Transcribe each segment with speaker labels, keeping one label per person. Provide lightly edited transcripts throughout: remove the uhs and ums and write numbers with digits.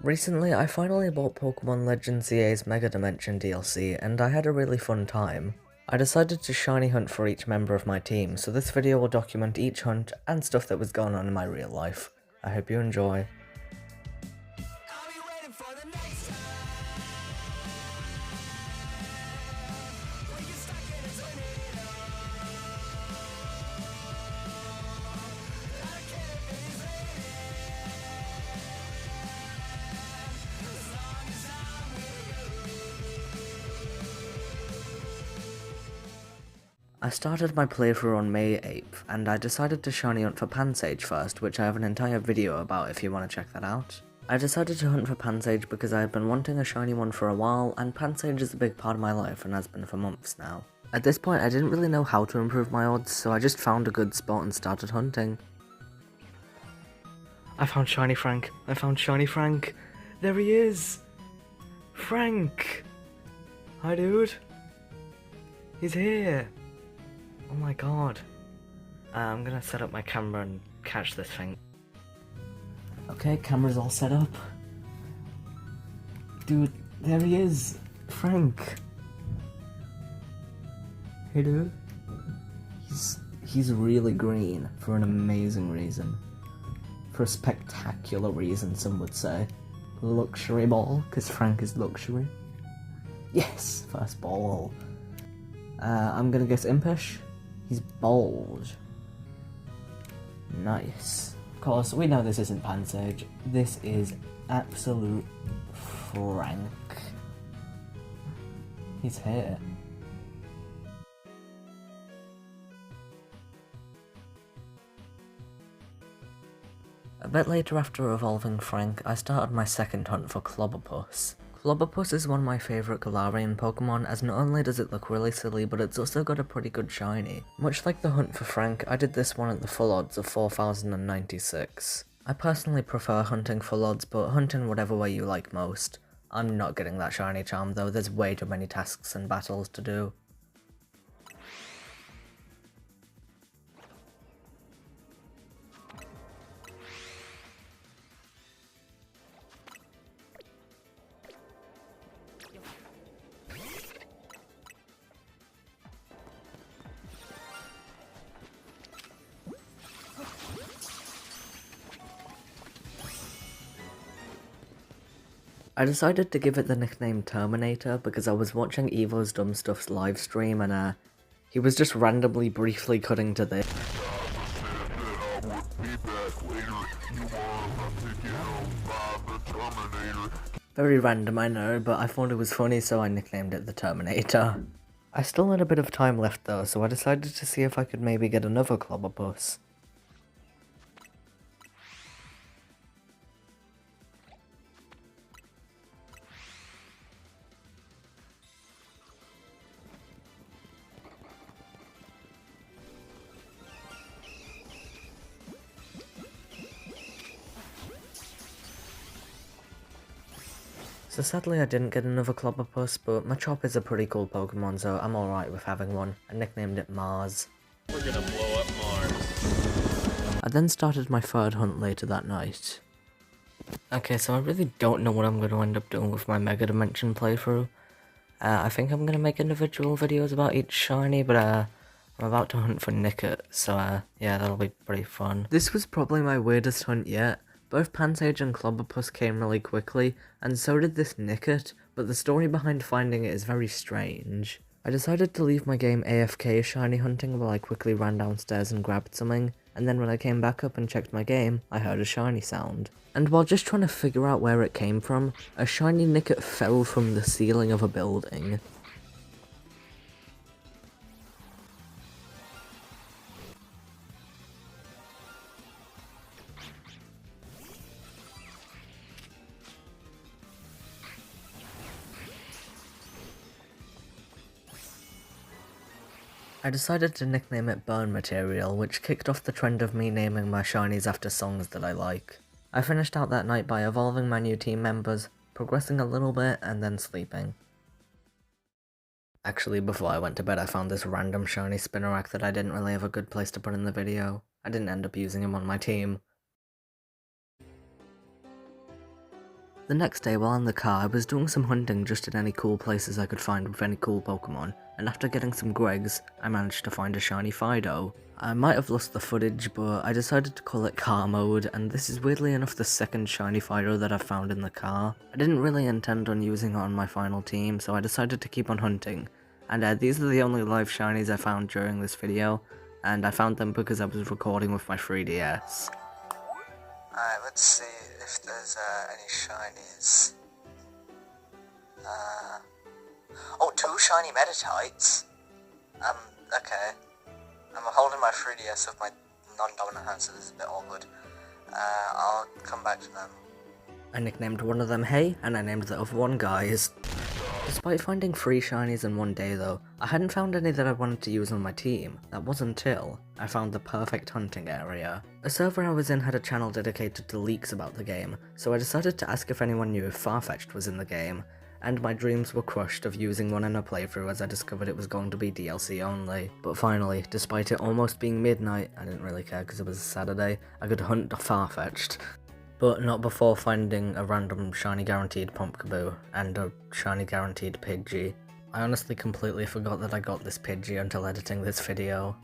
Speaker 1: Recently, I finally bought Pokemon Legends EA's Mega Dimension DLC, and I had a really fun time. I decided to shiny hunt for each member of my team, so this video will document each hunt and stuff that was going on in my real life. I hope you enjoy. I started my playthrough on May 8th, and I decided to shiny hunt for Pansage first, which I have an entire video about if you want to check that out. I decided to hunt for Pansage because I had been wanting a shiny one for a while, and Pansage is a big part of my life and has been for months now. At this point I didn't really know how to improve my odds, so I just found a good spot and started hunting. I found Shiny Frank! I found Shiny Frank! There he is! Frank! Hi dude! He's here! Oh my god. I'm gonna set up my camera and catch this thing. Okay, camera's all set up. Dude, there he is! Frank! Hey dude. He's really green for an amazing reason. For a spectacular reason, some would say. Luxury ball, because Frank is luxury. Yes! First ball. I'm gonna guess Impish. He's bold. Nice. Of course, we know this isn't Pansage. This is absolute Frank. He's here. A bit later after evolving Frank, I started my second hunt for Clobberpuss. Clobberpuss is one of my favourite Galarian Pokemon, as not only does it look really silly, but it's also got a pretty good shiny. Much like the hunt for Frank, I did this one at the full odds of 4096. I personally prefer hunting full odds, but hunt in whatever way you like most. I'm not getting that shiny charm though, there's way too many tasks and battles to do. I decided to give it the nickname Terminator because I was watching Evo's Dumb Stuff's livestream and he was just randomly briefly cutting to this. Very random, I know, but I thought it was funny, so I nicknamed it the Terminator. I still had a bit of time left though, so I decided to see if I could maybe get another Clobberpuss. So sadly I didn't get another Clobberpuss, but Machop is a pretty cool Pokemon, so I'm alright with having one. I nicknamed it Mars.
Speaker 2: We're gonna blow up Mars.
Speaker 1: I then started my third hunt later that night. Okay, so I really don't know what I'm going to end up doing with my Mega Dimension playthrough. I think I'm going to make individual videos about each shiny, but I'm about to hunt for Nickit, so yeah, that'll be pretty fun. This was probably my weirdest hunt yet. Both Pansage and Clobberpuss came really quickly, and so did this Nickit, but the story behind finding it is very strange. I decided to leave my game AFK shiny hunting while I quickly ran downstairs and grabbed something, and then when I came back up and checked my game, I heard a shiny sound. And while just trying to figure out where it came from, a shiny Nickit fell from the ceiling of a building. I decided to nickname it Burn Material, which kicked off the trend of me naming my shinies after songs that I like. I finished out that night by evolving my new team members, progressing a little bit, and then sleeping. Actually, before I went to bed I found this random shiny Spinarak that I didn't really have a good place to put in the video. I didn't end up using him on my team. The next day while in the car, I was doing some hunting just at any cool places I could find with any cool Pokemon, and after getting some Gregs, I managed to find a shiny Fidough. I might have lost the footage, but I decided to call it car mode, and this is weirdly enough the second shiny Fidough that I've found in the car. I didn't really intend on using it on my final team, so I decided to keep on hunting. And these are the only live shinies I found during this video, and I found them because I was recording with my 3DS. Alright, let's see if there's any shinies. Oh, 2 shiny Meditites? Okay. I'm holding my 3DS with my non-dominant hand, so this is a bit awkward. I'll come back to them. I nicknamed one of them Hey, and I named the other one Guys. Despite finding 3 shinies in one day though, I hadn't found any that I wanted to use on my team. That wasn't until I found the perfect hunting area. A server I was in had a channel dedicated to leaks about the game, so I decided to ask if anyone knew if Farfetch'd was in the game, and my dreams were crushed of using one in a playthrough as I discovered it was going to be DLC only. But finally, despite it almost being midnight, I didn't really care because it was a Saturday, I could hunt Farfetch'd. But not before finding a random shiny guaranteed Pumpkaboo and a shiny guaranteed Pidgey. I honestly completely forgot that I got this Pidgey until editing this video.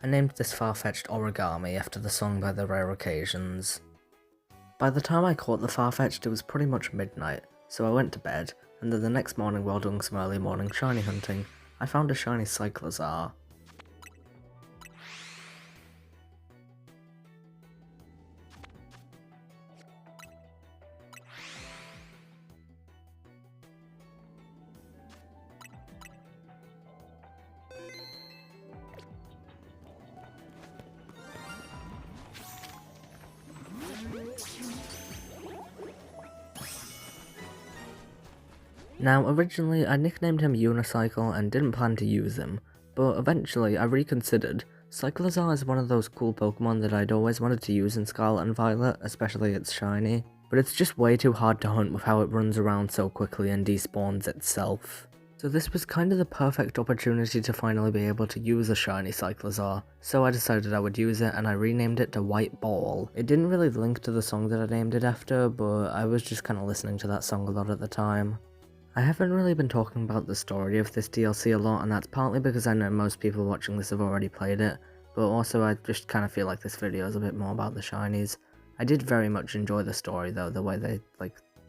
Speaker 1: I named this Farfetch'd Origami after the song by The Rare Occasions. By the time I caught the Farfetch'd it was pretty much midnight, so I went to bed, and then the next morning while doing some early morning shiny hunting, I found a shiny Cyclizar. Now, originally I nicknamed him Unicycle and didn't plan to use him, but eventually I reconsidered. Cyclizar is one of those cool Pokemon that I'd always wanted to use in Scarlet and Violet, especially its shiny, but it's just way too hard to hunt with how it runs around so quickly and despawns itself. So this was kind of the perfect opportunity to finally be able to use a shiny Cyclizar, so I decided I would use it and I renamed it to White Ball. It didn't really link to the song that I named it after, but I was just kind of listening to that song a lot at the time. I haven't really been talking about the story of this DLC a lot, and that's partly because I know most people watching this have already played it, but also I just kind of feel like this video is a bit more about the shinies. I did very much enjoy the story though, the way they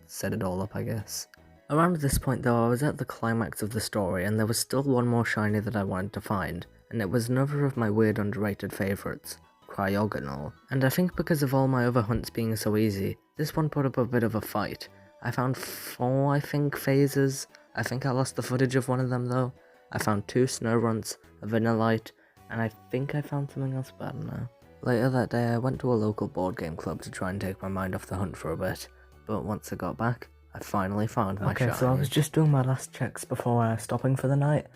Speaker 1: set it all up, I guess. Around this point though, I was at the climax of the story and there was still one more shiny that I wanted to find, and it was another of my weird underrated favourites, Cryogonal. And I think because of all my other hunts being so easy, this one put up a bit of a fight. I found 4, I think, phases. I think I lost the footage of one of them though. I found 2 Snowrunts, a Vanillite, and I think I found something else, but I don't know. Later that day I went to a local board game club to try and take my mind off the hunt for a bit, but once I got back, I finally found my shiny. Okay, so I was just doing my last checks before stopping for the night,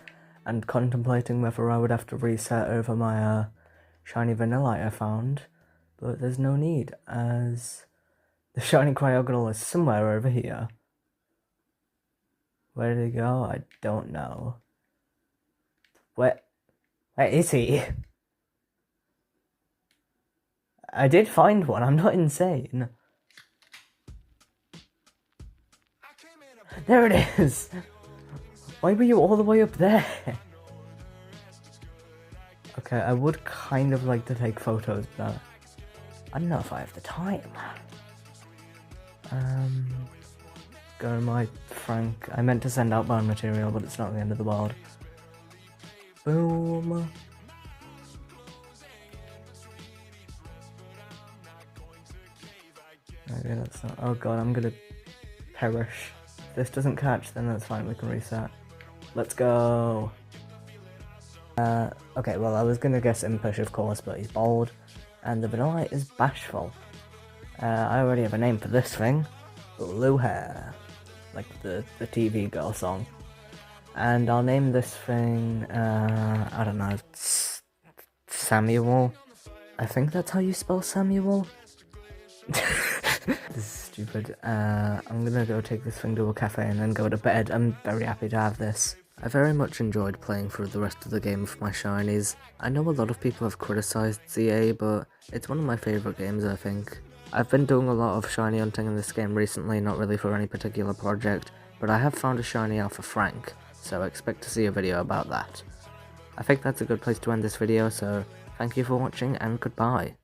Speaker 1: and contemplating whether I would have to reset over my shiny Vanillite I found, but there's no need, as the shiny Cryogonal is somewhere over here. Where did he go? I don't know. Where is he? I did find one, I'm not insane. There it is! Why were you all the way up there? Okay, I would kind of like to take photos, but I don't know if I have the time. Go to my Frank. I meant to send outbound material, but it's not the end of the world. Boom. Okay, that's not. Oh god, I'm gonna perish. If this doesn't catch, then that's fine, we can reset. Let's go! Okay, well, I was gonna guess Impish, of course, but he's bald. And the Vanillite is Bashful. I already have a name for this thing. Blue Hair. Like the TV girl song. And I'll name this thing, I don't know, Samuel? I think that's how you spell Samuel? This is stupid. I'm gonna go take this thing to a cafe and then go to bed. I'm very happy to have this. I very much enjoyed playing through the rest of the game with my shinies. I know a lot of people have criticised ZA, but it's one of my favourite games, I think. I've been doing a lot of shiny hunting in this game recently, not really for any particular project, but I have found a shiny out for Frank, so expect to see a video about that. I think that's a good place to end this video, so thank you for watching and goodbye.